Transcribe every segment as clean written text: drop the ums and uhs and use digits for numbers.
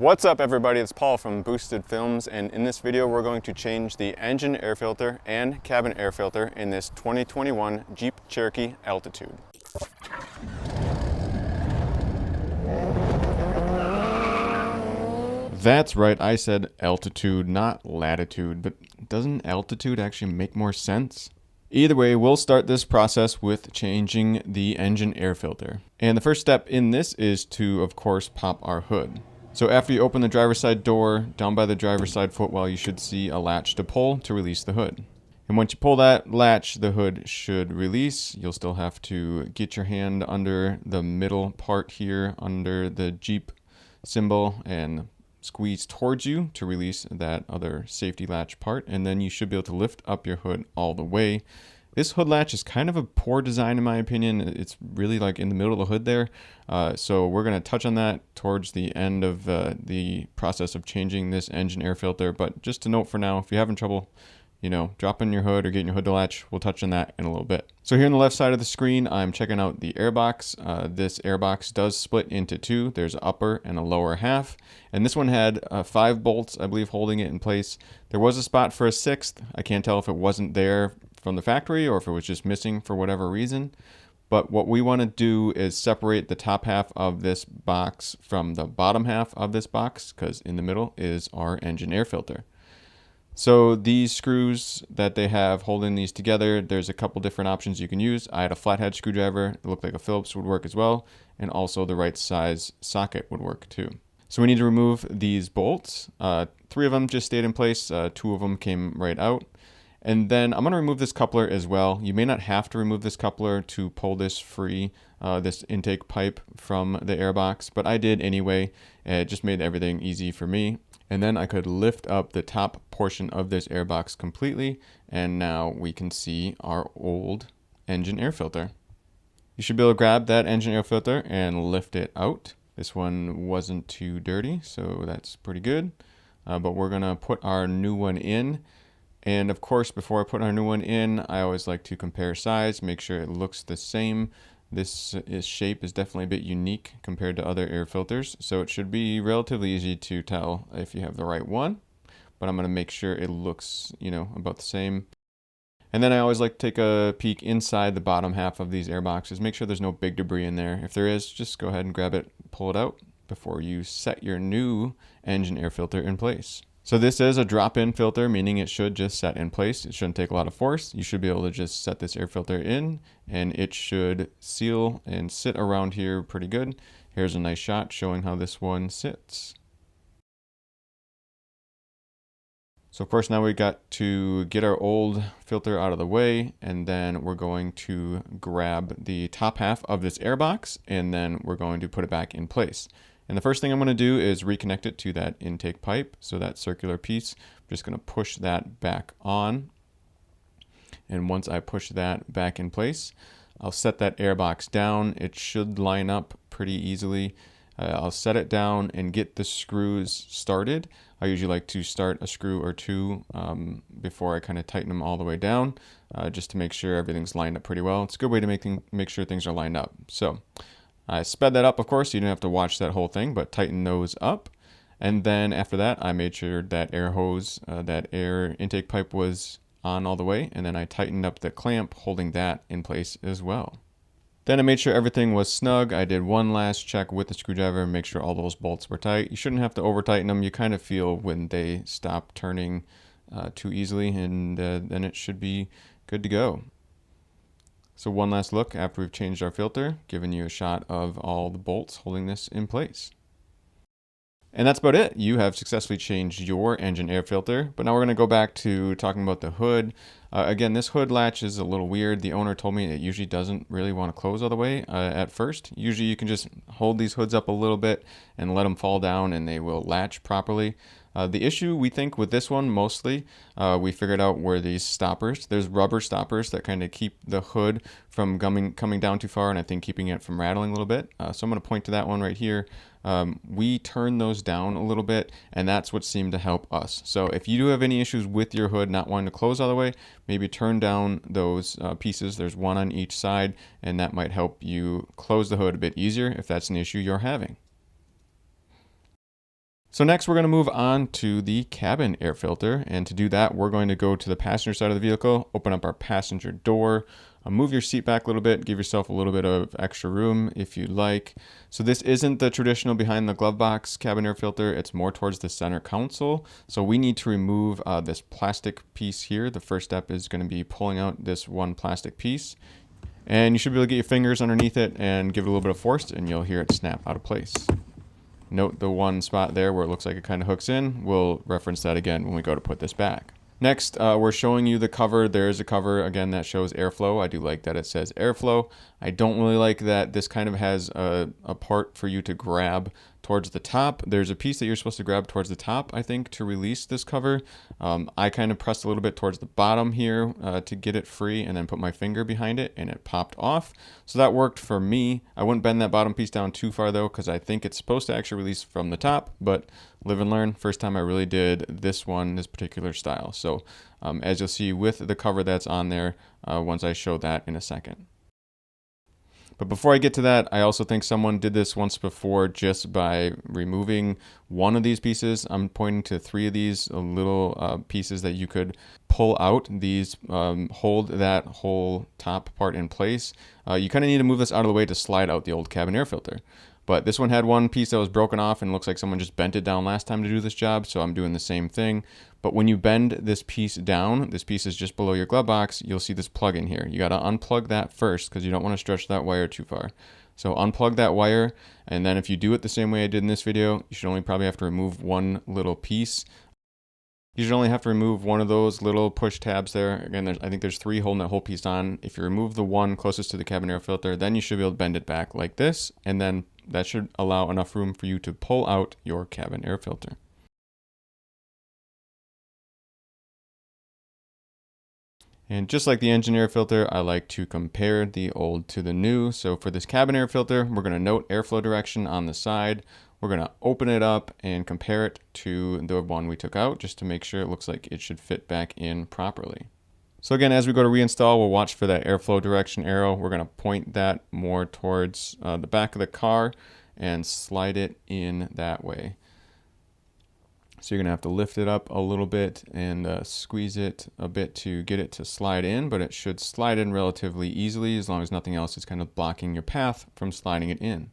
What's up everybody, it's Paul from Boosted Films, and in this video we're going to change the engine air filter and cabin air filter in this 2021 Jeep Cherokee Altitude. That's right, I said altitude, not latitude, but doesn't altitude actually make more sense? Either way, we'll start this process with changing the engine air filter. And the first step in this is to, of course, pop our hood. So after you open the driver's side door, down by the driver's side footwell, you should see a latch to pull to release the hood. And once you pull that latch, the hood should release. You'll still have to get your hand under the middle part here, under the Jeep symbol, and squeeze towards you to release that other safety latch part. And then you should be able to lift up your hood all the way. This hood latch is kind of a poor design in my opinion. It's really like in the middle of the hood there. So we're going to touch on that towards the end of the process of changing this engine air filter. But just to note for now, if you're having trouble, dropping your hood or getting your hood to latch, we'll touch on that in a little bit. So here on the left side of the screen, I'm checking out the airbox. This airbox does split into two. There's an upper and a lower half. And this one had 5 bolts, I believe, holding it in place. There was a spot for a 6th. I can't tell if it wasn't there from the factory or if it was just missing for whatever reason. But what we want to do is separate the top half of this box from the bottom half of this box, because in the middle is our engine air filter. So these screws that they have holding these together, there's a couple different options you can use. I had a flathead screwdriver. It looked like a Phillips would work as well. And also the right size socket would work too. So we need to remove these bolts. 3 of them just stayed in place. 2 of them came right out. And then I'm going to remove this coupler as well. You may not have to remove this coupler to pull this free, this intake pipe from the airbox, but I did anyway. It just made everything easy for me. And then I could lift up the top portion of this airbox completely, and now we can see our old engine air filter. You should be able to grab that engine air filter and lift it out. This one wasn't too dirty, so that's pretty good. But we're going to put our new one in. And of course, before I put our new one in, I always like to compare size, make sure it looks the same. This shape is definitely a bit unique compared to other air filters, so it should be relatively easy to tell if you have the right one. But I'm going to make sure it looks, about the same. And then I always like to take a peek inside the bottom half of these air boxes, make sure there's no big debris in there. If there is, just go ahead and grab it, pull it out before you set your new engine air filter in place. So this is a drop-in filter, meaning it should just set in place. It shouldn't take a lot of force. You should be able to just set this air filter in, and it should seal and sit around here pretty good. Here's a nice shot showing how this one sits. So of course now we got to get our old filter out of the way, and then we're going to grab the top half of this air box, and then we're going to put it back in place. And the first thing I'm going to do is reconnect it to that intake pipe. So that circular piece, I'm just going to push that back on. And once I push that back in place, I'll set that air box down. It should line up pretty easily. I'll set it down and get the screws started. I usually like to start a screw or two before I kind of tighten them all the way down, just to make sure everything's lined up pretty well. It's a good way to make sure things are lined up. So I sped that up, of course. You didn't have to watch that whole thing, but tighten those up. And then after that, I made sure that air hose, that air intake pipe was on all the way. And then I tightened up the clamp holding that in place as well. Then I made sure everything was snug. I did one last check with the screwdriver and make sure all those bolts were tight. You shouldn't have to over tighten them. You kind of feel when they stop turning too easily, and then it should be good to go. So one last look after we've changed our filter, giving you a shot of all the bolts holding this in place. And that's about it. You have successfully changed your engine air filter, but now we're going to go back to talking about the hood. Again, this hood latch is a little weird. The owner told me it usually doesn't really want to close all the way at first. Usually you can just hold these hoods up a little bit and let them fall down and they will latch properly. The issue we think with this one mostly, we figured out were these stoppers. There's rubber stoppers that kind of keep the hood from coming down too far, and I think keeping it from rattling a little bit. So I'm going to point to that one right here. We turn those down a little bit, and that's what seemed to help us. So if you do have any issues with your hood not wanting to close all the way, maybe turn down those pieces. There's one on each side, and that might help you close the hood a bit easier if that's an issue you're having. So next we're going to move on to the cabin air filter, and to do that we're going to go to the passenger side of the vehicle, open up our passenger door, move your seat back a little bit, give yourself a little bit of extra room if you like. So this isn't the traditional behind the glove box cabin air filter, it's more towards the center console. So we need to remove this plastic piece here. The first step is going to be pulling out this one plastic piece. And you should be able to get your fingers underneath it and give it a little bit of force, and you'll hear it snap out of place. Note the one spot there where it looks like it kind of hooks in. We'll reference that again when we go to put this back. Next, we're showing you the cover. There's a cover, again, that shows airflow. I do like that it says airflow. I don't really like that this kind of has a part for you to grab towards the top. There's a piece that you're supposed to grab towards the top, I think, to release this cover. I kind of pressed a little bit towards the bottom here to get it free, and then put my finger behind it, and it popped off. So that worked for me. I wouldn't bend that bottom piece down too far, though, because I think it's supposed to actually release from the top, but live and learn. First time I really did this particular style. So as you'll see with the cover that's on there, once I show that in a second. But before I get to that, I also think someone did this once before just by removing one of these pieces. I'm pointing to 3 of these little pieces that you could pull out. These hold that whole top part in place. You kind of need to move this out of the way to slide out the old cabin air filter. But this one had one piece that was broken off, and looks like someone just bent it down last time to do this job, so I'm doing the same thing. But when you bend this piece down, this piece is just below your glove box, you'll see this plug in here. You got to unplug that first because you don't want to stretch that wire too far. So unplug that wire, and then if you do it the same way I did in this video, you should only probably have to remove one little piece. You should only have to remove one of those little push tabs there. Again, I think there's 3 holding that whole piece on. If you remove the one closest to the cabin air filter, then you should be able to bend it back like this, and then that should allow enough room for you to pull out your cabin air filter. And just like the engine air filter, I like to compare the old to the new. So for this cabin air filter, we're going to note airflow direction on the side. We're going to open it up and compare it to the one we took out just to make sure it looks like it should fit back in properly. So again, as we go to reinstall, we'll watch for that airflow direction arrow. We're going to point that more towards the back of the car and slide it in that way. So you're going to have to lift it up a little bit and squeeze it a bit to get it to slide in, but it should slide in relatively easily as long as nothing else is kind of blocking your path from sliding it in.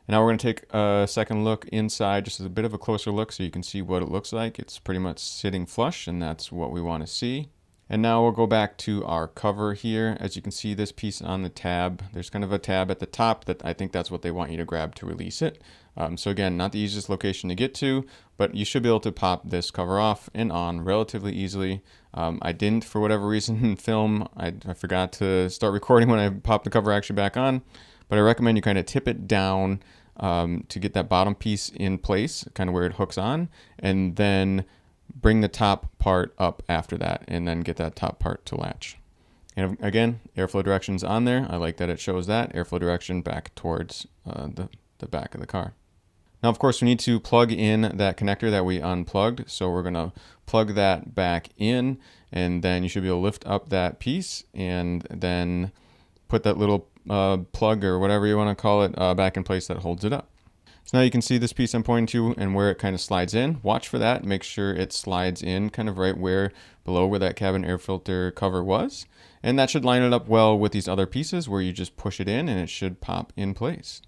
And now we're going to take a second look inside, just as a bit of a closer look so you can see what it looks like. It's pretty much sitting flush, and that's what we want to see. And now we'll go back to our cover here. As you can see, this piece on the tab, there's kind of a tab at the top that I think that's what they want you to grab to release it. So again, not the easiest location to get to, but you should be able to pop this cover off and on relatively easily. I didn't, for whatever reason, film. I forgot to start recording when I popped the cover actually back on, but I recommend you kind of tip it down to get that bottom piece in place, kind of where it hooks on, and then bring the top part up after that, and then get that top part to latch. And again, airflow direction's on there. I like that it shows that airflow direction back towards the back of the car. Now, of course, we need to plug in that connector that we unplugged. So we're going to plug that back in, and then you should be able to lift up that piece and then put that little plug or whatever you want to call it back in place that holds it up. So now you can see this piece I'm pointing to and where it kind of slides in. Watch for that. Make sure it slides in kind of right below where that cabin air filter cover was. And that should line it up well with these other pieces where you just push it in and it should pop in place.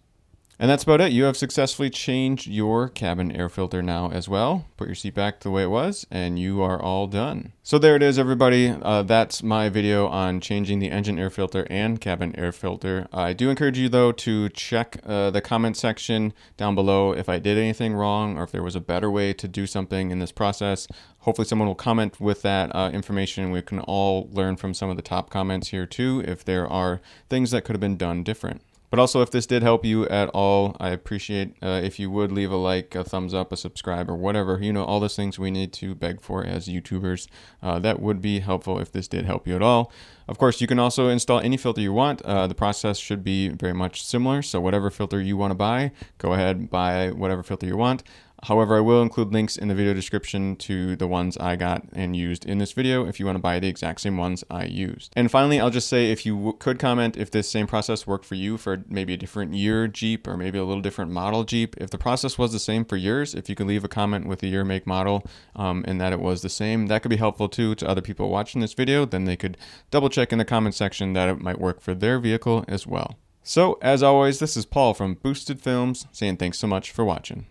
And that's about it. You have successfully changed your cabin air filter now as well. Put your seat back the way it was, and you are all done. So there it is, everybody. That's my video on changing the engine air filter and cabin air filter. I do encourage you, though, to check the comment section down below if I did anything wrong or if there was a better way to do something in this process. Hopefully someone will comment with that information. We can all learn from some of the top comments here, too, if there are things that could have been done different. But also, if this did help you at all, I appreciate if you would leave a like, a thumbs up, a subscribe, or whatever. You know, all those things we need to beg for as YouTubers. That would be helpful if this did help you at all. Of course, you can also install any filter you want. The process should be very much similar. So whatever filter you want to buy, go ahead and buy whatever filter you want. However, I will include links in the video description to the ones I got and used in this video if you want to buy the exact same ones I used. And finally, I'll just say if you could comment if this same process worked for you for maybe a different year Jeep or maybe a little different model Jeep. If the process was the same for yours, if you could leave a comment with the year, make, model, and that it was the same, that could be helpful too to other people watching this video. Then they could double check in the comment section that it might work for their vehicle as well. So as always, this is Paul from Boosted Films saying thanks so much for watching.